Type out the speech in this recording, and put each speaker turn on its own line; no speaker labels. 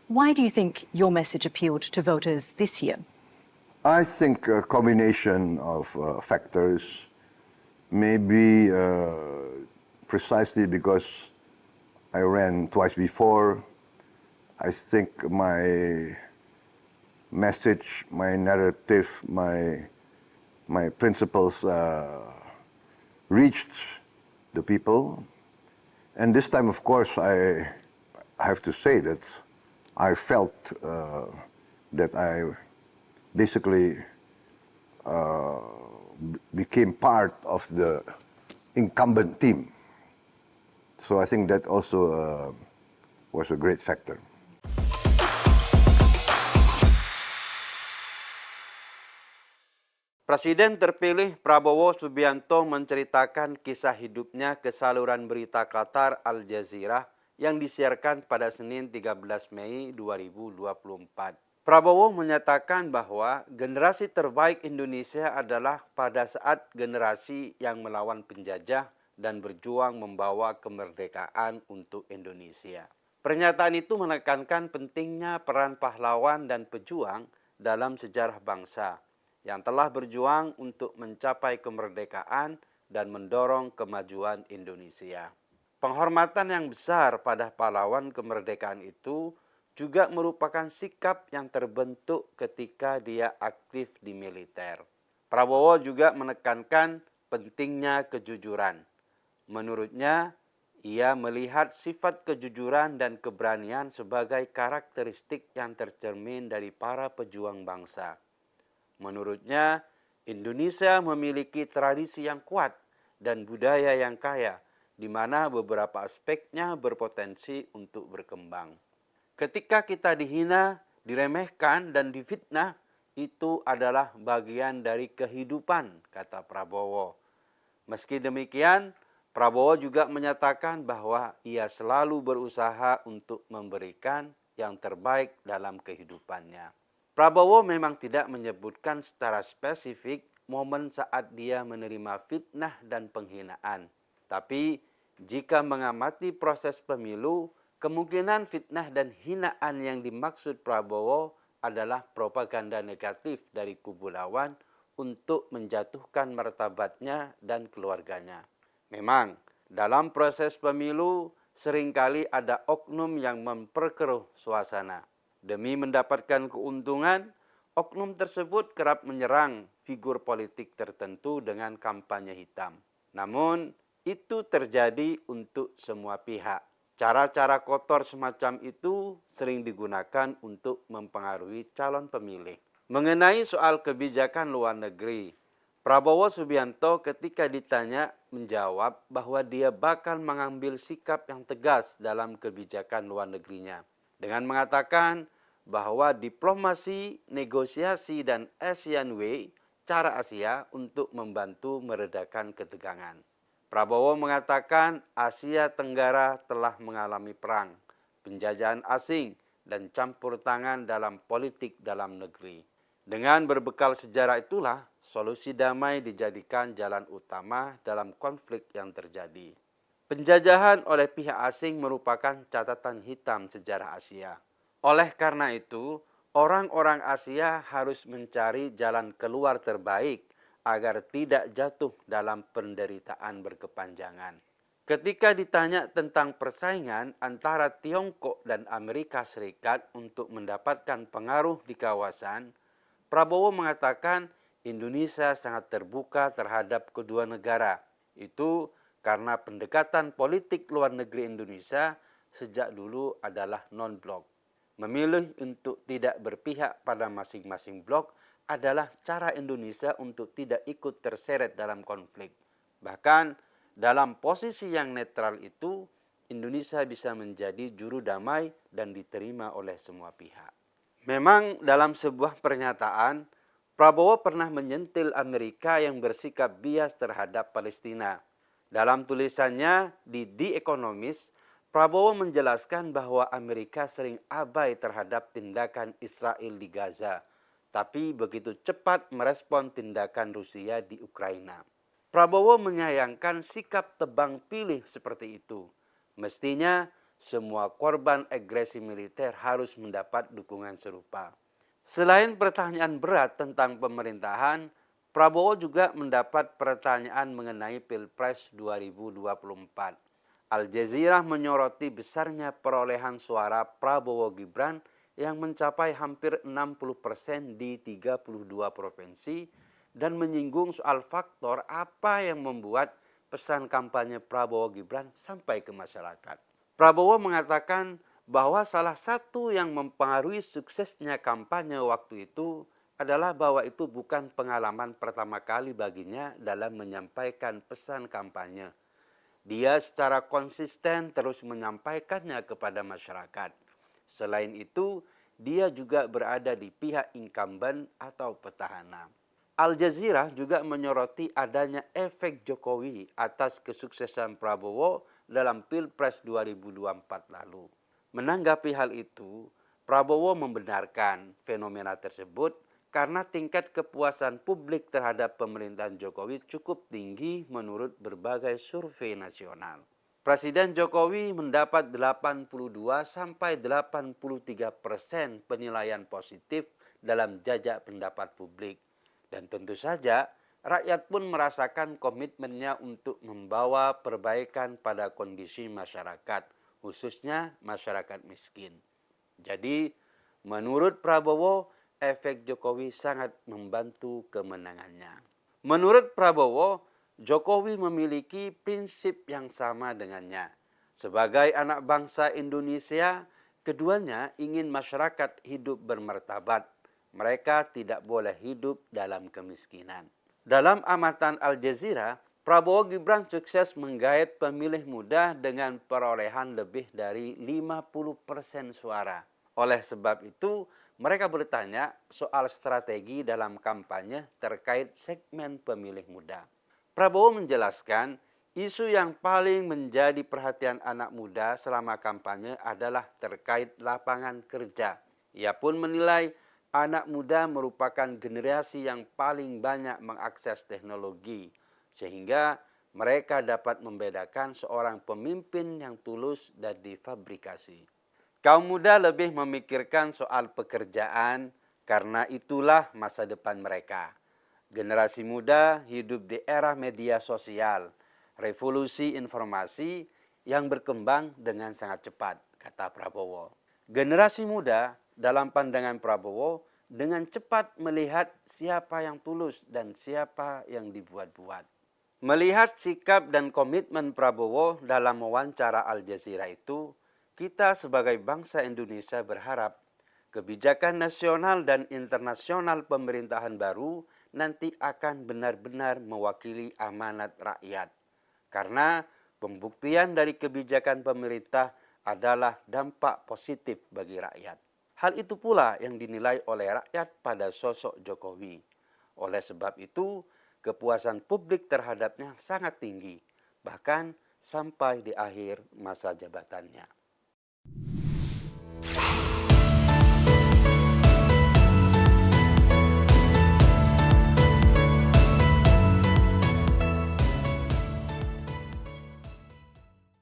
Why do you think your message appealed to voters this year?
I think a combination of factors, maybe precisely because I ran twice before. I think my message, my narrative, my principles reached the people. And this time, of course, I have to say that I felt that I basically became part of the incumbent team. So I think that also was a great factor.
Presiden terpilih Prabowo Subianto menceritakan kisah hidupnya ke saluran berita Qatar Al Jazeera yang disiarkan pada Senin 13 Mei 2024. Prabowo menyatakan bahwa generasi terbaik Indonesia adalah pada saat generasi yang melawan penjajah dan berjuang membawa kemerdekaan untuk Indonesia. Pernyataan itu menekankan pentingnya peran pahlawan dan pejuang dalam sejarah bangsa yang telah berjuang untuk mencapai kemerdekaan dan mendorong kemajuan Indonesia. Penghormatan yang besar pada pahlawan kemerdekaan itu juga merupakan sikap yang terbentuk ketika dia aktif di militer. Prabowo juga menekankan pentingnya kejujuran. Menurutnya, ia melihat sifat kejujuran dan keberanian sebagai karakteristik yang tercermin dari para pejuang bangsa. Menurutnya, Indonesia memiliki tradisi yang kuat dan budaya yang kaya, di mana beberapa aspeknya berpotensi untuk berkembang. Ketika kita dihina, diremehkan, dan difitnah, itu adalah bagian dari kehidupan, kata Prabowo. Meski demikian, Prabowo juga menyatakan bahwa ia selalu berusaha untuk memberikan yang terbaik dalam kehidupannya. Prabowo memang tidak menyebutkan secara spesifik momen saat dia menerima fitnah dan penghinaan. Tapi jika mengamati proses pemilu, kemungkinan fitnah dan hinaan yang dimaksud Prabowo adalah propaganda negatif dari kubu lawan untuk menjatuhkan martabatnya dan keluarganya. Memang, dalam proses pemilu seringkali ada oknum yang memperkeruh suasana. Demi mendapatkan keuntungan, oknum tersebut kerap menyerang figur politik tertentu dengan kampanye hitam. Namun, itu terjadi untuk semua pihak. Cara-cara kotor semacam itu sering digunakan untuk mempengaruhi calon pemilih. Mengenai soal kebijakan luar negeri, Prabowo Subianto ketika ditanya menjawab bahwa dia bakal mengambil sikap yang tegas dalam kebijakan luar negerinya. Dengan mengatakan bahwa diplomasi, negosiasi, dan ASEAN Way, cara Asia untuk membantu meredakan ketegangan. Prabowo mengatakan Asia Tenggara telah mengalami perang, penjajahan asing, dan campur tangan dalam politik dalam negeri. Dengan berbekal sejarah itulah, solusi damai dijadikan jalan utama dalam konflik yang terjadi. Penjajahan oleh pihak asing merupakan catatan hitam sejarah Asia. Oleh karena itu, orang-orang Asia harus mencari jalan keluar terbaik agar tidak jatuh dalam penderitaan berkepanjangan. Ketika ditanya tentang persaingan antara Tiongkok dan Amerika Serikat untuk mendapatkan pengaruh di kawasan, Prabowo mengatakan Indonesia sangat terbuka terhadap kedua negara. Itu karena pendekatan politik luar negeri Indonesia sejak dulu adalah non-blok. Memilih untuk tidak berpihak pada masing-masing blok adalah cara Indonesia untuk tidak ikut terseret dalam konflik. Bahkan dalam posisi yang netral itu, Indonesia bisa menjadi juru damai dan diterima oleh semua pihak. Memang dalam sebuah pernyataan, Prabowo pernah menyentil Amerika yang bersikap bias terhadap Palestina. Dalam tulisannya di The Economist, Prabowo menjelaskan bahwa Amerika sering abai terhadap tindakan Israel di Gaza, tapi begitu cepat merespon tindakan Rusia di Ukraina. Prabowo menyayangkan sikap tebang pilih seperti itu. Mestinya semua korban agresi militer harus mendapat dukungan serupa. Selain pertanyaan berat tentang pemerintahan, Prabowo juga mendapat pertanyaan mengenai Pilpres 2024. Al Jazeera menyoroti besarnya perolehan suara Prabowo Gibran yang mencapai hampir 60% di 32 provinsi dan menyinggung soal faktor apa yang membuat pesan kampanye Prabowo Gibran sampai ke masyarakat. Prabowo mengatakan bahwa salah satu yang mempengaruhi suksesnya kampanye waktu itu adalah bahwa itu bukan pengalaman pertama kali baginya dalam menyampaikan pesan kampanye. Dia secara konsisten terus menyampaikannya kepada masyarakat. Selain itu, dia juga berada di pihak incumbent atau petahana. Al Jazeera juga menyoroti adanya efek Jokowi atas kesuksesan Prabowo dalam Pilpres 2024 lalu. Menanggapi hal itu, Prabowo membenarkan fenomena tersebut karena tingkat kepuasan publik terhadap pemerintahan Jokowi cukup tinggi menurut berbagai survei nasional. Presiden Jokowi mendapat 82-83% penilaian positif dalam jajak pendapat publik. Dan tentu saja rakyat pun merasakan komitmennya untuk membawa perbaikan pada kondisi masyarakat, khususnya masyarakat miskin. Jadi, menurut Prabowo, efek Jokowi sangat membantu kemenangannya. Menurut Prabowo, Jokowi memiliki prinsip yang sama dengannya. Sebagai anak bangsa Indonesia, keduanya ingin masyarakat hidup bermartabat. Mereka tidak boleh hidup dalam kemiskinan. Dalam amatan Al Jazeera, Prabowo Gibran sukses menggait pemilih muda dengan perolehan lebih dari 50% suara. Oleh sebab itu, mereka bertanya soal strategi dalam kampanye terkait segmen pemilih muda. Prabowo menjelaskan, isu yang paling menjadi perhatian anak muda selama kampanye adalah terkait lapangan kerja. Ia pun menilai anak muda merupakan generasi yang paling banyak mengakses teknologi, sehingga mereka dapat membedakan seorang pemimpin yang tulus dan difabrikasi. Kaum muda lebih memikirkan soal pekerjaan karena itulah masa depan mereka. Generasi muda hidup di era media sosial, revolusi informasi yang berkembang dengan sangat cepat, kata Prabowo. Generasi muda dalam pandangan Prabowo dengan cepat melihat siapa yang tulus dan siapa yang dibuat-buat. Melihat sikap dan komitmen Prabowo dalam wawancara Al Jazeera itu, kita sebagai bangsa Indonesia berharap kebijakan nasional dan internasional pemerintahan baru nanti akan benar-benar mewakili amanat rakyat. Karena pembuktian dari kebijakan pemerintah adalah dampak positif bagi rakyat. Hal itu pula yang dinilai oleh rakyat pada sosok Jokowi. Oleh sebab itu, kepuasan publik terhadapnya sangat tinggi, bahkan sampai di akhir masa jabatannya.